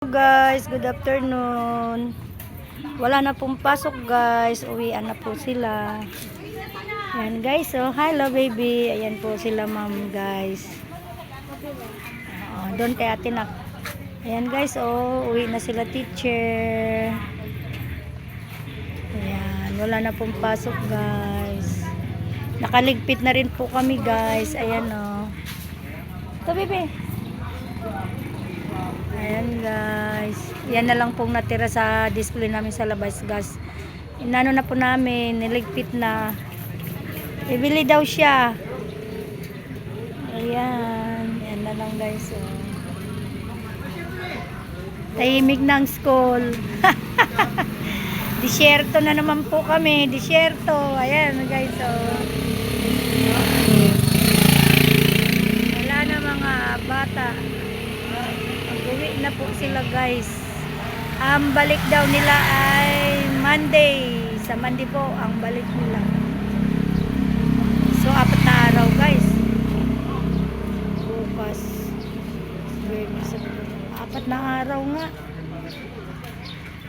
Guys, good afternoon. Wala na pong pasok guys, uwian na po sila. Ayan guys, oh, hello baby. Ayan po sila ma'am guys. Doon kay ate nak. Ayan guys, oh, uwi na sila teacher. Ayan, wala na pong pasok guys. Nakaligpit na rin po kami guys. Ayan oh. Ito baby. Ayan guys, yan na lang pong natira sa display namin sa labas guys. Inano na po namin, niligpit na. Bibili daw siya. Ayan, yan na lang guys. Oh. Tahimik ng school. Disyerto na naman po kami, disyerto. Ayan guys. Oh. Wala na mga bata. Uwi na po sila guys. Ang balik daw nila ay Monday. Sa Monday po ang balik nila. So 4 na araw guys. Bukas 4 na araw nga.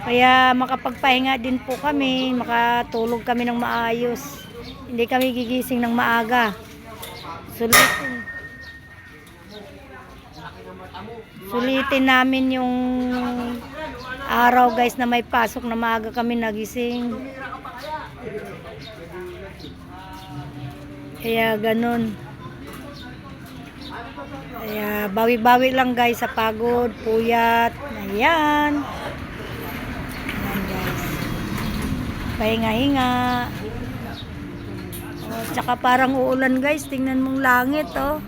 Kaya makapagpahinga din po kami. Makatulog kami ng maayos. Hindi kami gigising ng maaga. Sulitin namin yung araw guys na may pasok na maaga kami nagising. Kaya ganun. Kaya bawi-bawi lang guys sa pagod, puyat. Ayan. Ayan guys. Pahinga-hinga. Oh, tsaka parang uulan guys. Tingnan mong langit oh.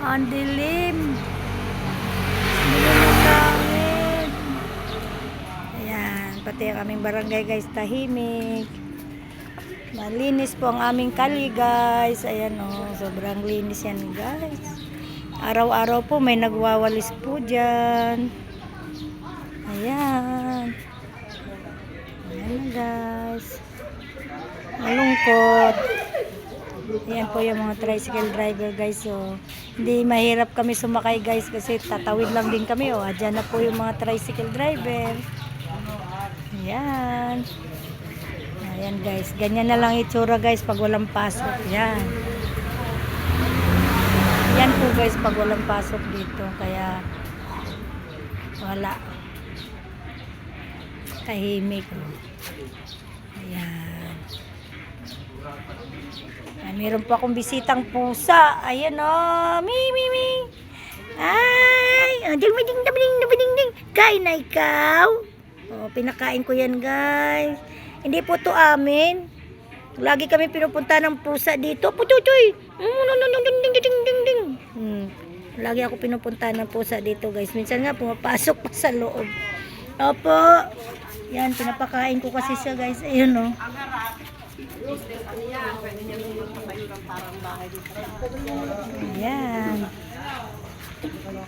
Ang dilim. Ayan, pati ang aming barangay guys, tahimik. Malinis po ang aming kali guys. Ayan o, sobrang linis yan guys. Araw-araw po may nagwawalis po dyan. Ayan. Ayan guys. Malungkot. Ayan po yung mga tricycle driver guys. So, hindi mahirap kami sumakay guys kasi tatawid lang din kami. Oh, dyan na po yung mga tricycle driver. Ayan. Ayan guys. Ganyan na lang itsura guys pag walang pasok. Ayan. Ayan po guys pag walang pasok dito. Kaya wala. Tahimik. Ayan. Ay, meron po akong bisitang pusa. Ayan o. Mi. Ay. Ding. Kain na ikaw. O, pinakain ko yan guys. Hindi po to amin. Lagi kami pinupunta ng pusa dito. Pututoy. Ding. Lagi ako pinupunta ng pusa dito guys. Minsan nga pumapasok pa sa loob. Opo. Yan, pinapakain ko kasi siya guys. Ayun o. Ayan.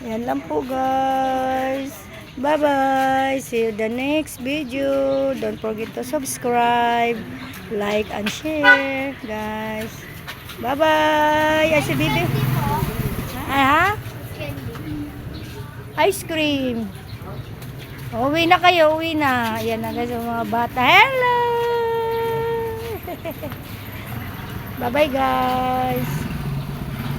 Ayan lang po guys. Bye bye. See you the next video. Don't forget to subscribe, like and share guys. Bye bye. Ay si Bibi. Ha? Ice cream. Uwi na kayo. Uwi na. Ayan na guys mga bata. Hello. Bye bye guys.